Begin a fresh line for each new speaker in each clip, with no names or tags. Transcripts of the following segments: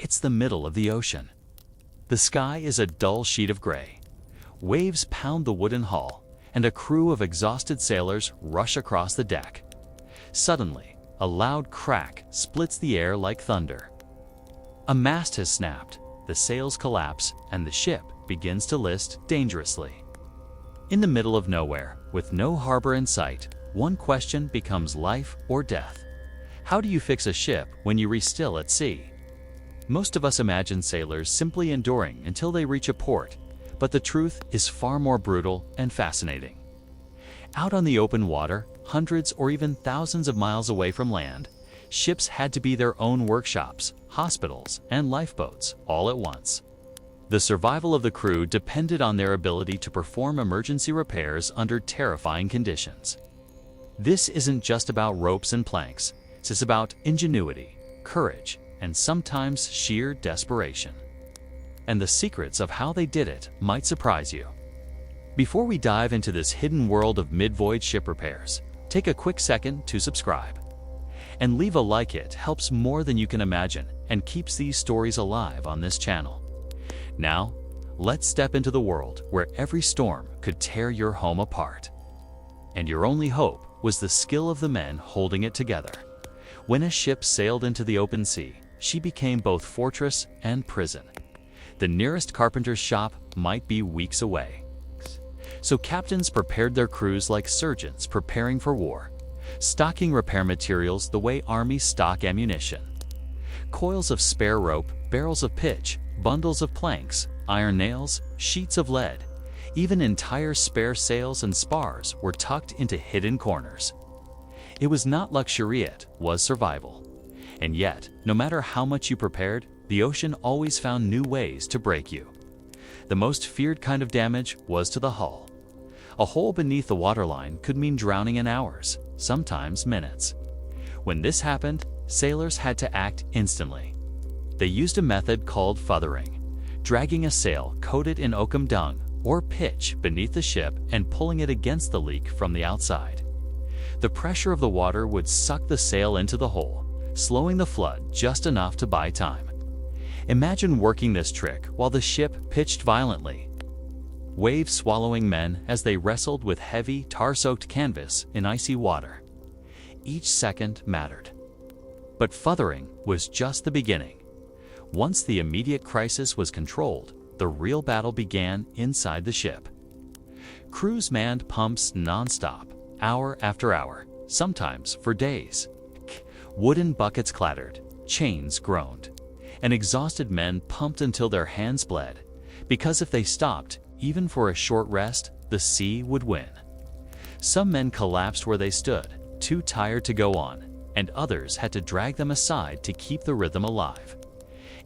It's the middle of the ocean. The sky is a dull sheet of gray. Waves pound the wooden hull, and a crew of exhausted sailors rush across the deck. Suddenly, a loud crack splits the air like thunder. A mast has snapped, the sails collapse, and the ship begins to list dangerously. In the middle of nowhere, with no harbor in sight, one question becomes life or death. How do you fix a ship when you re-still at sea? Most of us imagine sailors simply enduring until they reach a port, but the truth is far more brutal and fascinating. Out on the open water, hundreds or even thousands of miles away from land, ships had to be their own workshops, hospitals, and lifeboats all at once. The survival of the crew depended on their ability to perform emergency repairs under terrifying conditions. This isn't just about ropes and planks, it's about ingenuity, courage, and sometimes sheer desperation. And the secrets of how they did it might surprise you. Before we dive into this hidden world of mid-voyage ship repairs, take a quick second to subscribe. And leave a like. It helps more than you can imagine and keeps these stories alive on this channel. Now, let's step into the world where every storm could tear your home apart. And your only hope was the skill of the men holding it together. When a ship sailed into the open sea, she became both fortress and prison. The nearest carpenter's shop might be weeks away. So captains prepared their crews like surgeons preparing for war, stocking repair materials the way armies stock ammunition. Coils of spare rope, barrels of pitch, bundles of planks, iron nails, sheets of lead, even entire spare sails and spars were tucked into hidden corners. It was not luxury, it was survival. And yet, no matter how much you prepared, the ocean always found new ways to break you. The most feared kind of damage was to the hull. A hole beneath the waterline could mean drowning in hours, sometimes minutes. When this happened, sailors had to act instantly. They used a method called futhering, dragging a sail coated in oakum dung or pitch beneath the ship and pulling it against the leak from the outside. The pressure of the water would suck the sail into the hole, slowing the flood just enough to buy time. Imagine working this trick while the ship pitched violently, waves swallowing men as they wrestled with heavy, tar-soaked canvas in icy water. Each second mattered. But futhering was just the beginning. Once the immediate crisis was controlled, the real battle began inside the ship. Crews manned pumps non-stop, hour after hour, sometimes for days. Wooden buckets clattered, chains groaned, and exhausted men pumped until their hands bled, because if they stopped, even for a short rest, the sea would win. Some men collapsed where they stood, too tired to go on, and others had to drag them aside to keep the rhythm alive.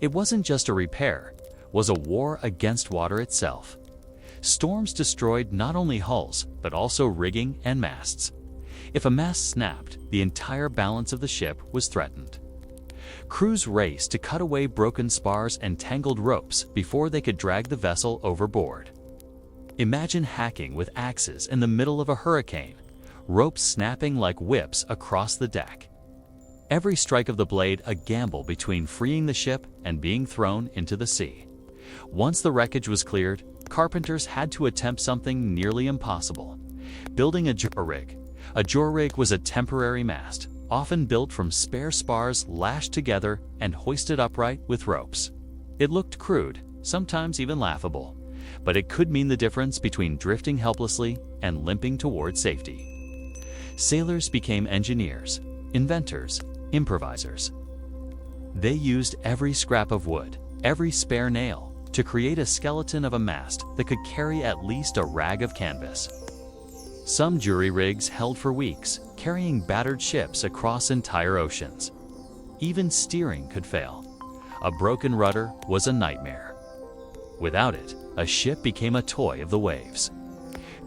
It wasn't just a repair, it was a war against water itself. Storms destroyed not only hulls, but also rigging and masts. If a mast snapped, the entire balance of the ship was threatened. Crews raced to cut away broken spars and tangled ropes before they could drag the vessel overboard. Imagine hacking with axes in the middle of a hurricane, ropes snapping like whips across the deck. Every strike of the blade a gamble between freeing the ship and being thrown into the sea. Once the wreckage was cleared, carpenters had to attempt something nearly impossible: building a jor rig. A jor rig was a temporary mast, often built from spare spars lashed together and hoisted upright with ropes. It looked crude, sometimes even laughable, but it could mean the difference between drifting helplessly and limping toward safety. Sailors became engineers, inventors, improvisers. They used every scrap of wood, every spare nail, to create a skeleton of a mast that could carry at least a rag of canvas. Some jury rigs held for weeks, carrying battered ships across entire oceans. Even steering could fail. A broken rudder was a nightmare. Without it, a ship became a toy of the waves.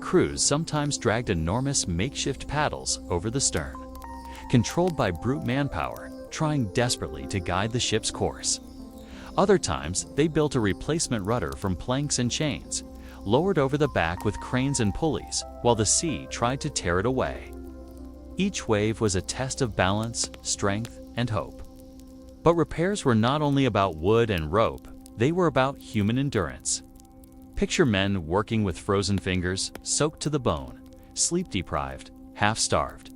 Crews sometimes dragged enormous makeshift paddles over the stern, controlled by brute manpower, trying desperately to guide the ship's course. Other times, they built a replacement rudder from planks and chains, lowered over the back with cranes and pulleys, while the sea tried to tear it away. Each wave was a test of balance, strength, and hope. But repairs were not only about wood and rope, they were about human endurance. Picture men working with frozen fingers, soaked to the bone, sleep-deprived, half-starved.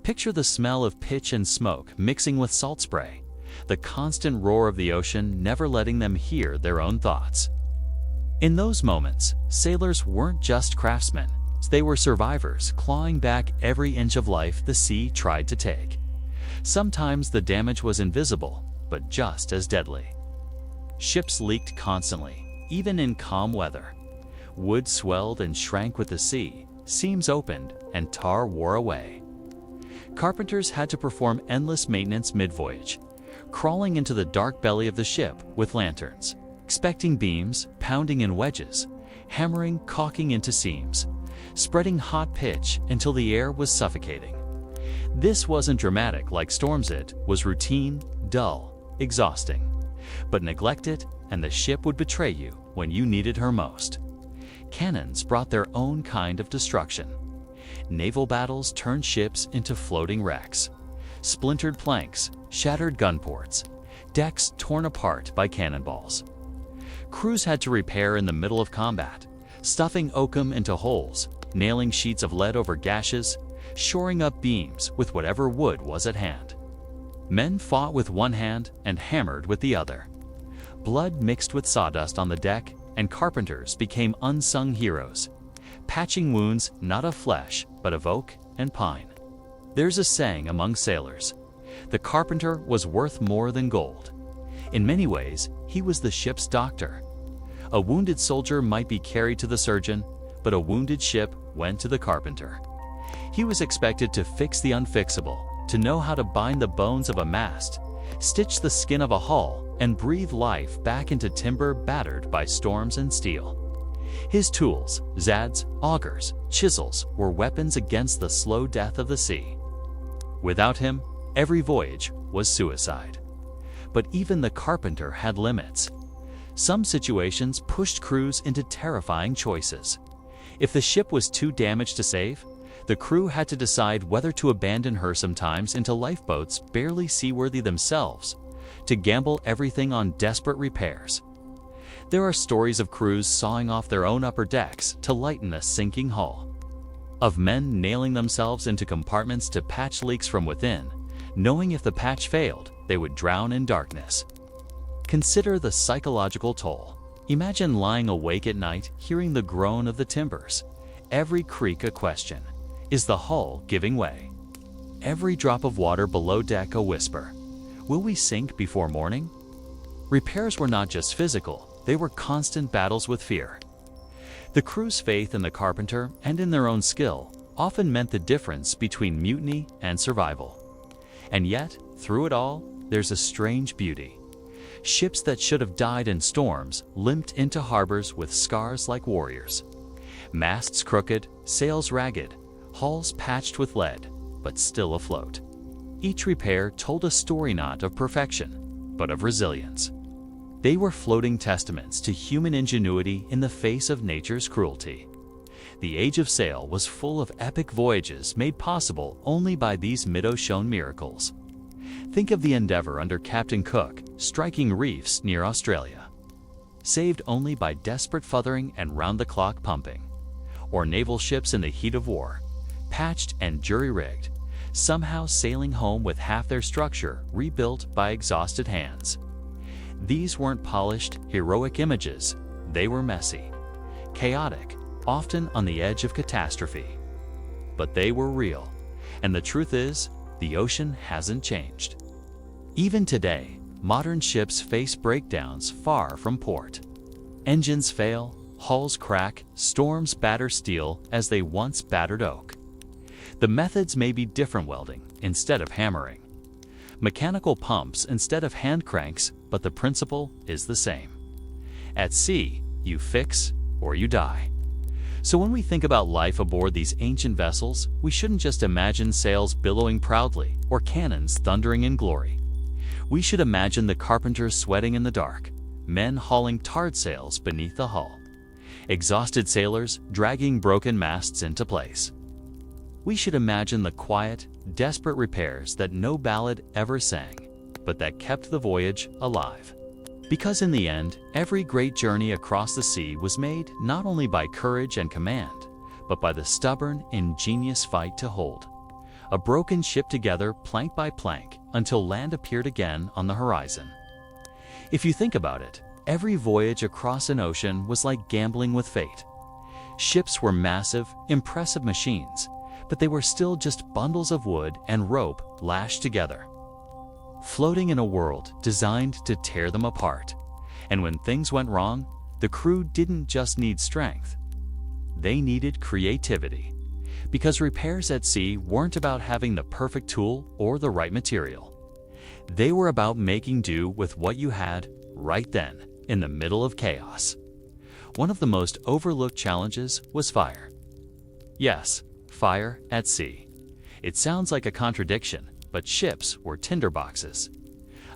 Picture the smell of pitch and smoke mixing with salt spray, the constant roar of the ocean never letting them hear their own thoughts. In those moments, sailors weren't just craftsmen, they were survivors clawing back every inch of life the sea tried to take. Sometimes the damage was invisible, but just as deadly. Ships leaked constantly, even in calm weather. Wood swelled and shrank with the sea, seams opened, and tar wore away. Carpenters had to perform endless maintenance mid-voyage, crawling into the dark belly of the ship with lanterns, expecting beams, pounding in wedges, hammering, caulking into seams, spreading hot pitch until the air was suffocating. This wasn't dramatic like storms, it was routine, dull, exhausting. But neglect it, and the ship would betray you when you needed her most. Cannons brought their own kind of destruction. Naval battles turned ships into floating wrecks. Splintered planks, shattered gun ports, decks torn apart by cannonballs. Crews had to repair in the middle of combat, stuffing oakum into holes, nailing sheets of lead over gashes, shoring up beams with whatever wood was at hand. Men fought with one hand and hammered with the other. Blood mixed with sawdust on the deck, and carpenters became unsung heroes, patching wounds not of flesh, but of oak and pine. There's a saying among sailors: the carpenter was worth more than gold. In many ways, he was the ship's doctor. A wounded soldier might be carried to the surgeon, but a wounded ship went to the carpenter. He was expected to fix the unfixable, to know how to bind the bones of a mast, stitch the skin of a hull, and breathe life back into timber battered by storms and steel. His tools, zads, augers, chisels, were weapons against the slow death of the sea. Without him, every voyage was suicide. But even the carpenter had limits. Some situations pushed crews into terrifying choices. If the ship was too damaged to save, the crew had to decide whether to abandon her, sometimes into lifeboats barely seaworthy themselves, to gamble everything on desperate repairs. There are stories of crews sawing off their own upper decks to lighten a sinking hull, of men nailing themselves into compartments to patch leaks from within, knowing if the patch failed, they would drown in darkness. Consider the psychological toll. Imagine lying awake at night, hearing the groan of the timbers, every creak a question: is the hull giving way? Every drop of water below deck a whisper: will we sink before morning? Repairs were not just physical, they were constant battles with fear. The crew's faith in the carpenter and in their own skill often meant the difference between mutiny and survival. And yet, through it all, there's a strange beauty. Ships that should have died in storms limped into harbors with scars like warriors. Masts crooked, sails ragged, hulls patched with lead, but still afloat. Each repair told a story not of perfection, but of resilience. They were floating testaments to human ingenuity in the face of nature's cruelty. The age of sail was full of epic voyages made possible only by these mid-ocean miracles. Think of the Endeavour under Captain Cook striking reefs near Australia, saved only by desperate futhering and round-the-clock pumping. Or naval ships in the heat of war, patched and jury-rigged, somehow sailing home with half their structure rebuilt by exhausted hands. These weren't polished, heroic images. They were messy, chaotic, often on the edge of catastrophe. But they were real, and the truth is, the ocean hasn't changed. Even today, modern ships face breakdowns far from port. Engines fail, hulls crack, storms batter steel as they once battered oak. The methods may be different: welding instead of hammering, mechanical pumps instead of hand cranks, but the principle is the same. At sea, you fix or you die. So when we think about life aboard these ancient vessels, we shouldn't just imagine sails billowing proudly or cannons thundering in glory. We should imagine the carpenters sweating in the dark, men hauling tarred sails beneath the hull, exhausted sailors dragging broken masts into place. We should imagine the quiet, desperate repairs that no ballad ever sang, but that kept the voyage alive. Because in the end, every great journey across the sea was made not only by courage and command, but by the stubborn, ingenious fight to hold a broken ship together plank by plank until land appeared again on the horizon. If you think about it, every voyage across an ocean was like gambling with fate. Ships were massive, impressive machines, but they were still just bundles of wood and rope lashed together, floating in a world designed to tear them apart. And when things went wrong, the crew didn't just need strength. They needed creativity. Because repairs at sea weren't about having the perfect tool or the right material. They were about making do with what you had right then, in the middle of chaos. One of the most overlooked challenges was fire. Yes, fire at sea. It sounds like a contradiction, but ships were tinderboxes.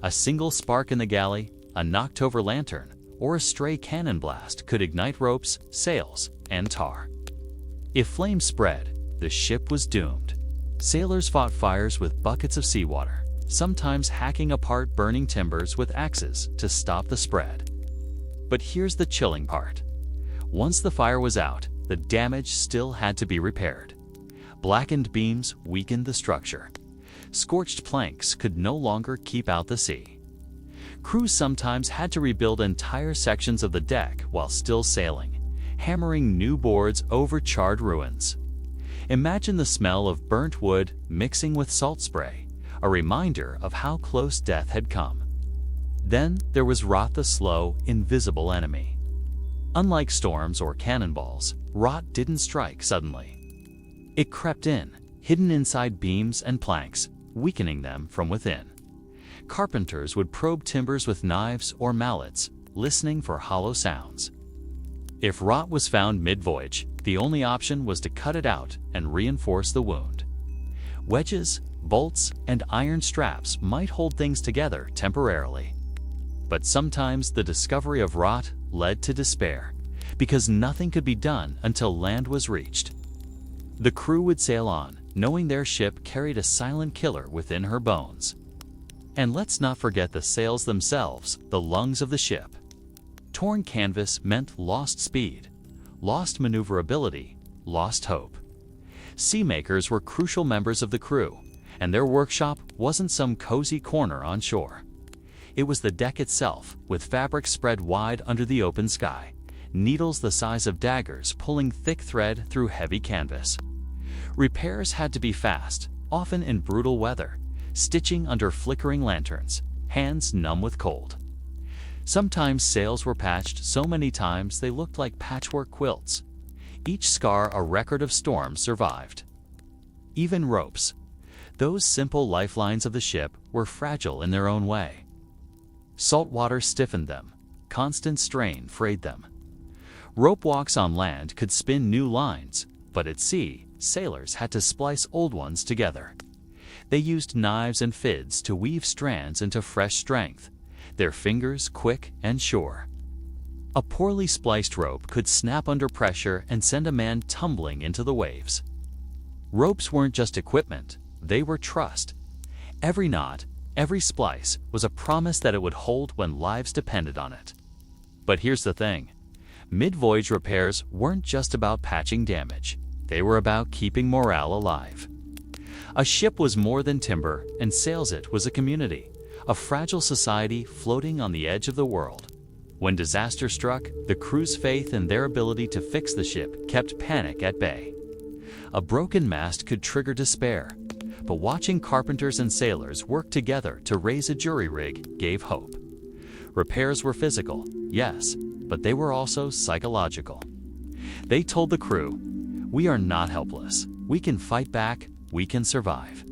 A single spark in the galley, a knocked-over lantern, or a stray cannon blast could ignite ropes, sails, and tar. If flames spread, the ship was doomed. Sailors fought fires with buckets of seawater, sometimes hacking apart burning timbers with axes to stop the spread. But here's the chilling part. Once the fire was out, the damage still had to be repaired. Blackened beams weakened the structure. Scorched planks could no longer keep out the sea. Crews sometimes had to rebuild entire sections of the deck while still sailing, hammering new boards over charred ruins. Imagine the smell of burnt wood mixing with salt spray, a reminder of how close death had come. Then there was rot, the slow, invisible enemy. Unlike storms or cannonballs, rot didn't strike suddenly. It crept in, hidden inside beams and planks, weakening them from within. Carpenters would probe timbers with knives or mallets, listening for hollow sounds. If rot was found mid-voyage, the only option was to cut it out and reinforce the wound. Wedges, bolts, and iron straps might hold things together temporarily. But sometimes the discovery of rot led to despair, because nothing could be done until land was reached. The crew would sail on, knowing their ship carried a silent killer within her bones. And let's not forget the sails themselves, the lungs of the ship. Torn canvas meant lost speed, lost maneuverability, lost hope. Sailmakers were crucial members of the crew, and their workshop wasn't some cozy corner on shore. It was the deck itself, with fabric spread wide under the open sky, needles the size of daggers pulling thick thread through heavy canvas. Repairs had to be fast, often in brutal weather, stitching under flickering lanterns, hands numb with cold. Sometimes sails were patched so many times they looked like patchwork quilts. Each scar a record of storms survived. Even ropes, those simple lifelines of the ship, were fragile in their own way. Salt water stiffened them, constant strain frayed them. Rope walks on land could spin new lines, but at sea, sailors had to splice old ones together. They used knives and fids to weave strands into fresh strength, their fingers quick and sure. A poorly spliced rope could snap under pressure and send a man tumbling into the waves. Ropes weren't just equipment, they were trust. Every knot, every splice was a promise that it would hold when lives depended on it. But here's the thing. Mid-voyage repairs weren't just about patching damage. They were about keeping morale alive. A ship was more than timber, and sails it was a community, a fragile society floating on the edge of the world. When disaster struck, the crew's faith in their ability to fix the ship kept panic at bay. A broken mast could trigger despair, but watching carpenters and sailors work together to raise a jury rig gave hope. Repairs were physical, yes, but they were also psychological. They told the crew, "We are not helpless. We can fight back, we can survive."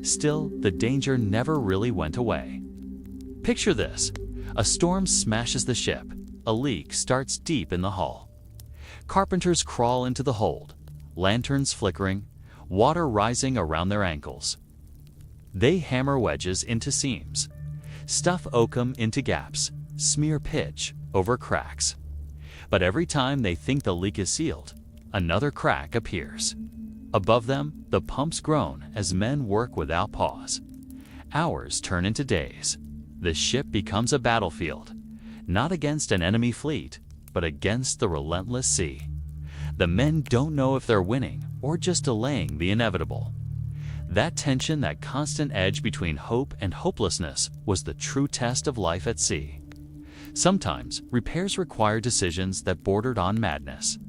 Still, the danger never really went away. Picture this. A storm smashes the ship. A leak starts deep in the hull. Carpenters crawl into the hold, lanterns flickering, water rising around their ankles. They hammer wedges into seams, stuff oakum into gaps, smear pitch over cracks. But every time they think the leak is sealed, another crack appears. Above them, the pumps groan as men work without pause. Hours turn into days. The ship becomes a battlefield, not against an enemy fleet, but against the relentless sea. The men don't know if they're winning or just delaying the inevitable. That tension, that constant edge between hope and hopelessness, was the true test of life at sea. Sometimes, repairs required decisions that bordered on madness.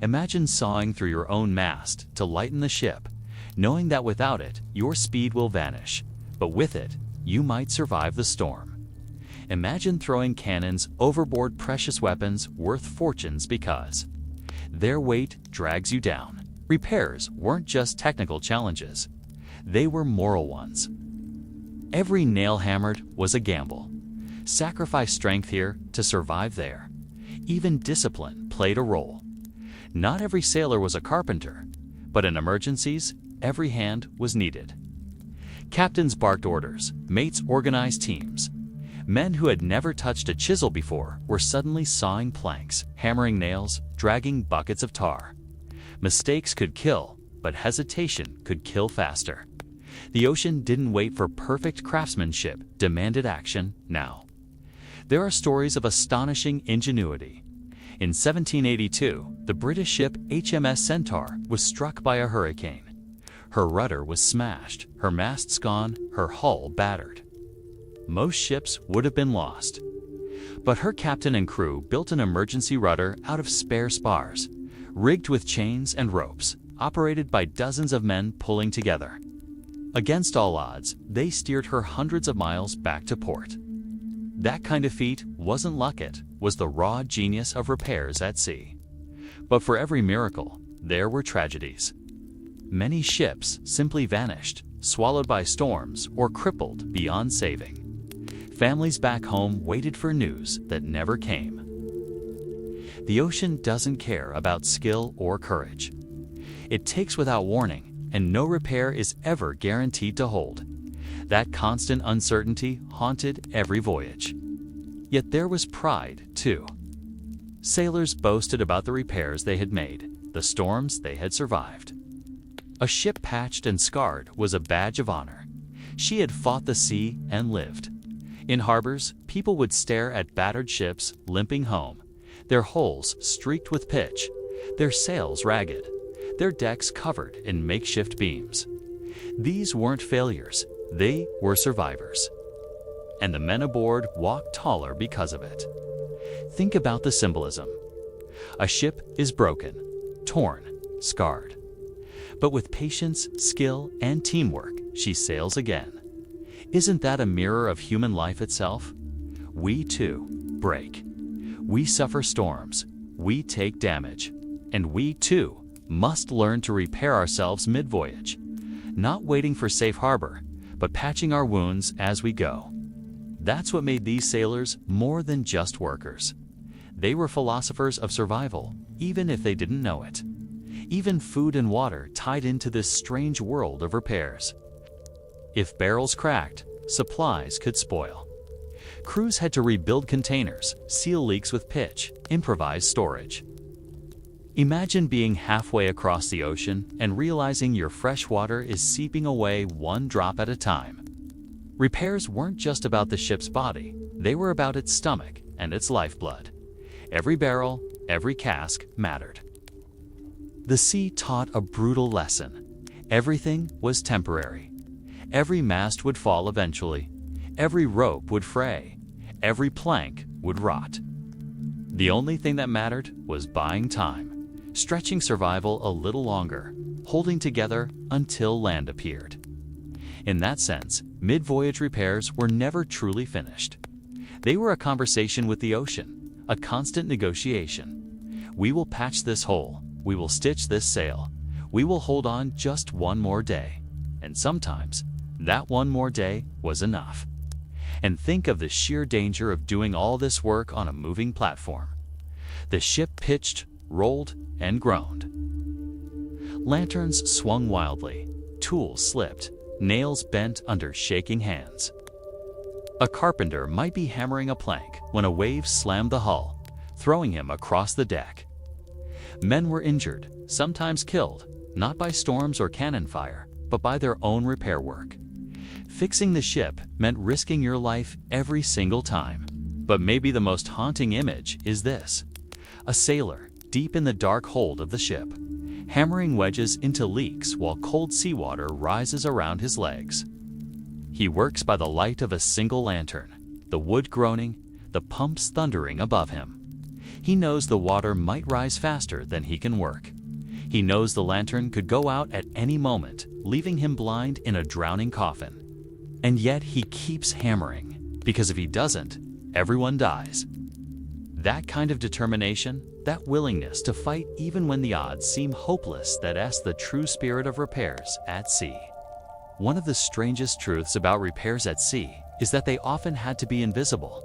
Imagine sawing through your own mast to lighten the ship, knowing that without it, your speed will vanish, but with it, you might survive the storm. Imagine throwing cannons overboard, precious weapons worth fortunes because their weight drags you down. Repairs weren't just technical challenges. They were moral ones. Every nail hammered was a gamble. Sacrifice strength here to survive there. Even discipline played a role. Not every sailor was a carpenter, but in emergencies, every hand was needed. Captains barked orders, mates organized teams. Men who had never touched a chisel before were suddenly sawing planks, hammering nails, dragging buckets of tar. Mistakes could kill, but hesitation could kill faster. The ocean didn't wait for perfect craftsmanship, demanded action now. There are stories of astonishing ingenuity. In 1782, the British ship HMS Centaur was struck by a hurricane. Her rudder was smashed, her masts gone, her hull battered. Most ships would have been lost. But her captain and crew built an emergency rudder out of spare spars, rigged with chains and ropes, operated by dozens of men pulling together. Against all odds, they steered her hundreds of miles back to port. That kind of feat wasn't luck, it was the raw genius of repairs at sea. But for every miracle, there were tragedies. Many ships simply vanished, swallowed by storms or crippled beyond saving. Families back home waited for news that never came. The ocean doesn't care about skill or courage. It takes without warning, and no repair is ever guaranteed to hold. That constant uncertainty haunted every voyage. Yet there was pride, too. Sailors boasted about the repairs they had made, the storms they had survived. A ship patched and scarred was a badge of honor. She had fought the sea and lived. In harbors, people would stare at battered ships limping home, their hulls streaked with pitch, their sails ragged, their decks covered in makeshift beams. These weren't failures, they were survivors. And the men aboard walked taller because of it. Think about the symbolism. A ship is broken, torn, scarred. But with patience, skill, and teamwork, she sails again. Isn't that a mirror of human life itself? We too break. We suffer storms. We take damage. And we too must learn to repair ourselves mid-voyage, not waiting for safe harbor, but patching our wounds as we go. That's what made these sailors more than just workers. They were philosophers of survival, even if they didn't know it. Even food and water tied into this strange world of repairs. If barrels cracked, supplies could spoil. Crews had to rebuild containers, seal leaks with pitch, improvise storage. Imagine being halfway across the ocean and realizing your fresh water is seeping away one drop at a time. Repairs weren't just about the ship's body, they were about its stomach and its lifeblood. Every barrel, every cask mattered. The sea taught a brutal lesson. Everything was temporary. Every mast would fall eventually. Every rope would fray. Every plank would rot. The only thing that mattered was buying time, stretching survival a little longer, holding together until land appeared. In that sense, mid-voyage repairs were never truly finished. They were a conversation with the ocean, a constant negotiation. We will patch this hole. We will stitch this sail. We will hold on just one more day. And sometimes, that one more day was enough. And think of the sheer danger of doing all this work on a moving platform. The ship pitched, rolled, and groaned. Lanterns swung wildly, tools slipped, nails bent under shaking hands. A carpenter might be hammering a plank when a wave slammed the hull, throwing him across the deck. Men were injured, sometimes killed, not by storms or cannon fire, but by their own repair work. Fixing the ship meant risking your life every single time. But maybe the most haunting image is this: a sailor deep in the dark hold of the ship, hammering wedges into leaks while cold seawater rises around his legs. He works by the light of a single lantern, the wood groaning, the pumps thundering above him. He knows the water might rise faster than he can work. He knows the lantern could go out at any moment, leaving him blind in a drowning coffin. And yet he keeps hammering, because if he doesn't, everyone dies. That kind of determination, that willingness to fight even when the odds seem hopeless, that's the true spirit of repairs at sea. One of the strangest truths about repairs at sea is that they often had to be invisible.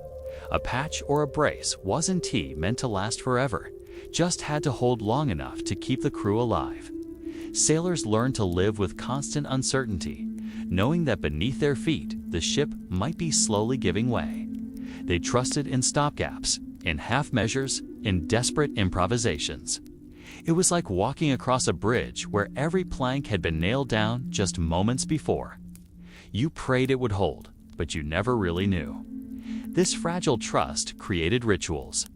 A patch or a brace wasn't meant to last forever, just had to hold long enough to keep the crew alive. Sailors learned to live with constant uncertainty, knowing that beneath their feet the ship might be slowly giving way. They trusted in stopgaps, in half measures, in desperate improvisations. It was like walking across a bridge where every plank had been nailed down just moments before. You prayed it would hold, but you never really knew. This fragile trust created rituals.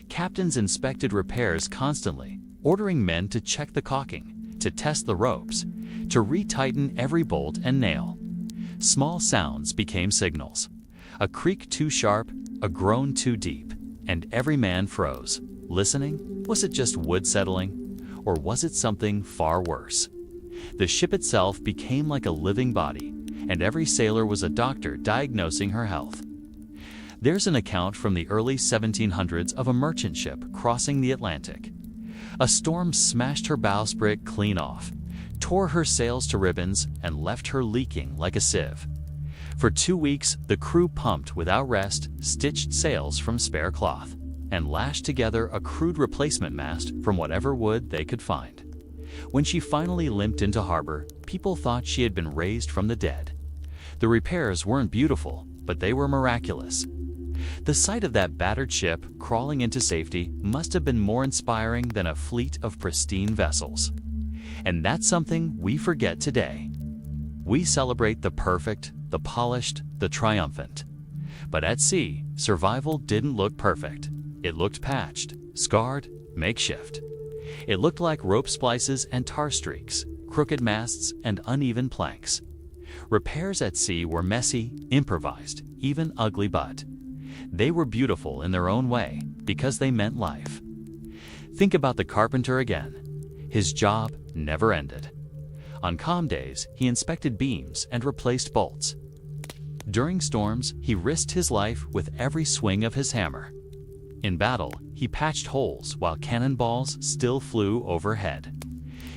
Captains inspected repairs constantly, ordering men to check the caulking, to test the ropes, to retighten every bolt and nail. Small sounds became signals. A creak too sharp, a groan too deep, and every man froze. Listening? Was it just wood settling? Or was it something far worse? The ship itself became like a living body, and every sailor was a doctor diagnosing her health. There's an account from the early 1700s of a merchant ship crossing the Atlantic. A storm smashed her bowsprit clean off, tore her sails to ribbons, and left her leaking like a sieve. For 2 weeks, the crew pumped without rest, stitched sails from spare cloth, and lashed together a crude replacement mast from whatever wood they could find. When she finally limped into harbor, people thought she had been raised from the dead. The repairs weren't beautiful, but they were miraculous. The sight of that battered ship crawling into safety must have been more inspiring than a fleet of pristine vessels. And that's something we forget today. We celebrate the perfect, the polished, the triumphant. But at sea, survival didn't look perfect. It looked patched, scarred, makeshift. It looked like rope splices and tar streaks, crooked masts and uneven planks. Repairs at sea were messy, improvised, even ugly, but they were beautiful in their own way because they meant life. Think about the carpenter again. His job never ended. On calm days, he inspected beams and replaced bolts. During storms, he risked his life with every swing of his hammer. In battle, he patched holes while cannonballs still flew overhead.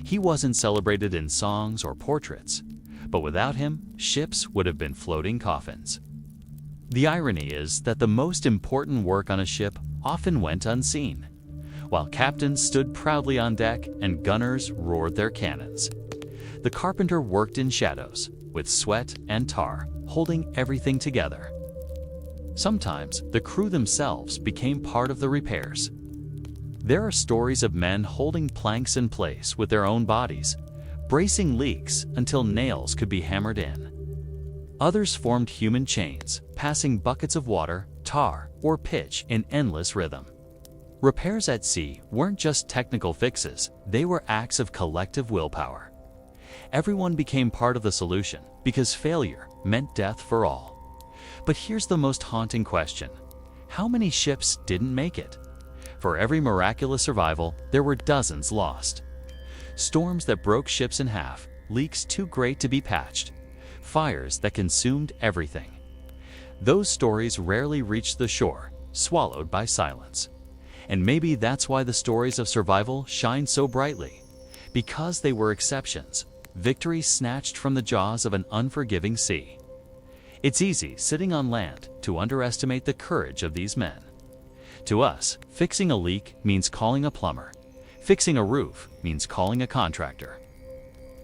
He wasn't celebrated in songs or portraits, but without him, ships would have been floating coffins. The irony is that the most important work on a ship often went unseen. While captains stood proudly on deck and gunners roared their cannons, the carpenter worked in shadows, with sweat and tar, holding everything together. Sometimes the crew themselves became part of the repairs. There are stories of men holding planks in place with their own bodies, bracing leaks until nails could be hammered in. Others formed human chains, passing buckets of water, tar, or pitch in endless rhythm. Repairs at sea weren't just technical fixes, they were acts of collective willpower. Everyone became part of the solution because failure meant death for all. But here's the most haunting question: how many ships didn't make it? For every miraculous survival, there were dozens lost. Storms that broke ships in half, leaks too great to be patched, fires that consumed everything. Those stories rarely reached the shore, swallowed by silence. And maybe that's why the stories of survival shine so brightly, because they were exceptions, victories snatched from the jaws of an unforgiving sea. It's easy, sitting on land, to underestimate the courage of these men. To us, fixing a leak means calling a plumber. Fixing a roof means calling a contractor.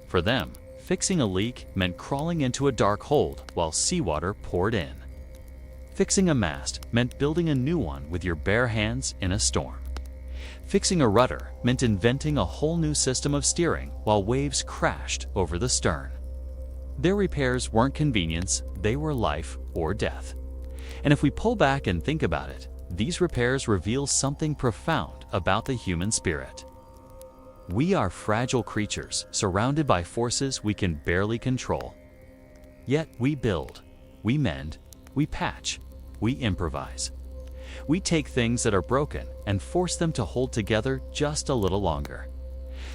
For them, fixing a leak meant crawling into a dark hold while seawater poured in. Fixing a mast meant building a new one with your bare hands in a storm. Fixing a rudder meant inventing a whole new system of steering while waves crashed over the stern. Their repairs weren't convenience, they were life or death. And if we pull back and think about it, these repairs reveal something profound about the human spirit. We are fragile creatures surrounded by forces we can barely control. Yet we build, we mend, we patch, we improvise. We take things that are broken and force them to hold together just a little longer.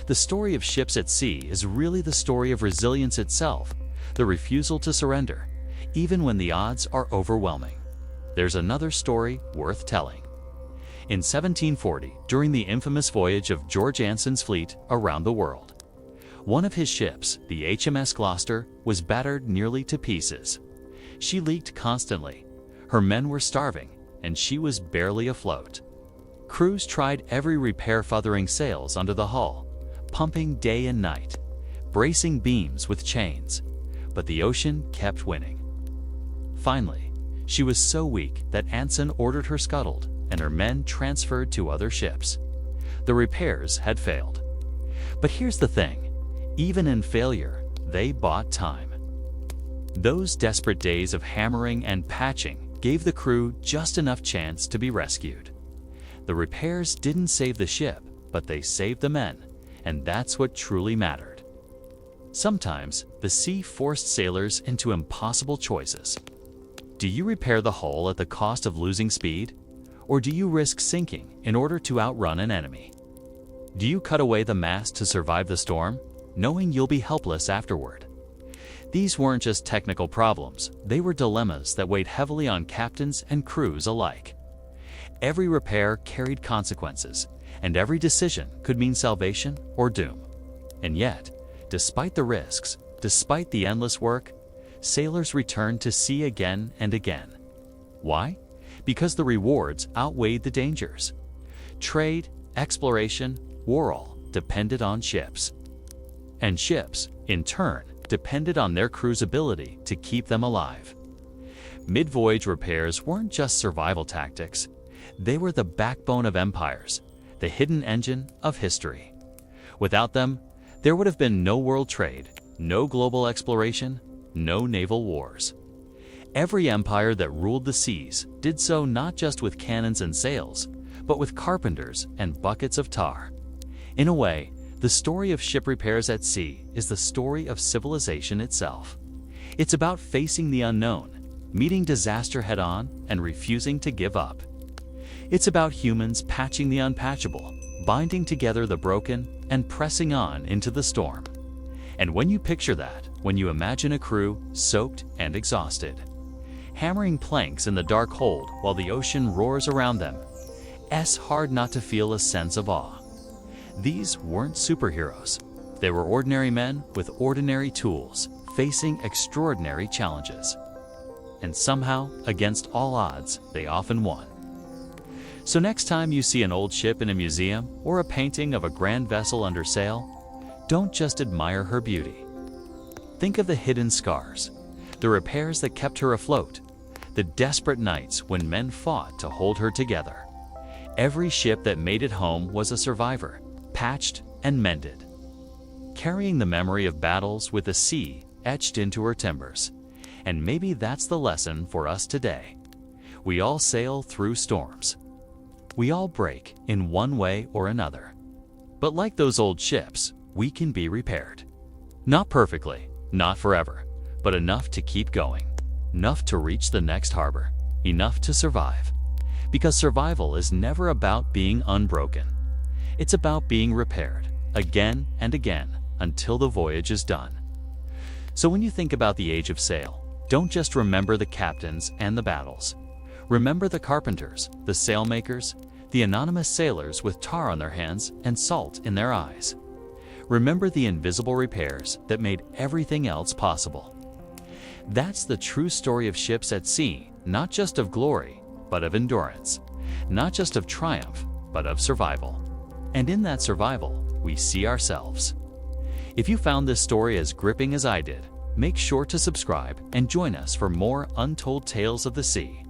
The story of ships at sea is really the story of resilience itself, the refusal to surrender, even when the odds are overwhelming. There's another story worth telling. In 1740, during the infamous voyage of George Anson's fleet around the world, one of his ships, the HMS Gloucester, was battered nearly to pieces. She leaked constantly, her men were starving, and she was barely afloat. Crews tried every repair feathering sails under the hull, pumping day and night, bracing beams with chains, but the ocean kept winning. Finally, she was so weak that Anson ordered her scuttled and her men transferred to other ships. The repairs had failed. But here's the thing, even in failure, they bought time. Those desperate days of hammering and patching gave the crew just enough chance to be rescued. The repairs didn't save the ship, but they saved the men, and that's what truly mattered. Sometimes, the sea forced sailors into impossible choices. Do you repair the hull at the cost of losing speed? Or do you risk sinking in order to outrun an enemy? Do you cut away the mast to survive the storm, knowing you'll be helpless afterward? These weren't just technical problems, they were dilemmas that weighed heavily on captains and crews alike. Every repair carried consequences, and every decision could mean salvation or doom. And yet, despite the risks, despite the endless work, sailors returned to sea again and again. Why? Because the rewards outweighed the dangers. Trade, exploration, war all depended on ships. And ships, in turn, depended on their crew's ability to keep them alive. Mid-voyage repairs weren't just survival tactics. They were the backbone of empires, the hidden engine of history. Without them, there would have been no world trade, no global exploration, no naval wars. Every empire that ruled the seas did so not just with cannons and sails, but with carpenters and buckets of tar. In a way, the story of ship repairs at sea is the story of civilization itself. It's about facing the unknown, meeting disaster head-on, and refusing to give up. It's about humans patching the unpatchable, binding together the broken, and pressing on into the storm. And when you picture that, when you imagine a crew soaked and exhausted, hammering planks in the dark hold while the ocean roars around them, it's hard not to feel a sense of awe. These weren't superheroes. They were ordinary men with ordinary tools, facing extraordinary challenges. And somehow, against all odds, they often won. So next time you see an old ship in a museum or a painting of a grand vessel under sail, don't just admire her beauty. Think of the hidden scars, the repairs that kept her afloat, the desperate nights when men fought to hold her together. Every ship that made it home was a survivor, patched and mended, carrying the memory of battles with the sea etched into her timbers. And maybe that's the lesson for us today. We all sail through storms. We all break in one way or another. But like those old ships, we can be repaired. Not perfectly, not forever, but enough to keep going, enough to reach the next harbor, enough to survive. Because survival is never about being unbroken. It's about being repaired, again and again, until the voyage is done. So when you think about the age of sail, don't just remember the captains and the battles. Remember the carpenters, the sailmakers, the anonymous sailors with tar on their hands and salt in their eyes. Remember the invisible repairs that made everything else possible. That's the true story of ships at sea, not just of glory, but of endurance. Not just of triumph, but of survival. And in that survival, we see ourselves. If you found this story as gripping as I did, make sure to subscribe and join us for more untold tales of the sea.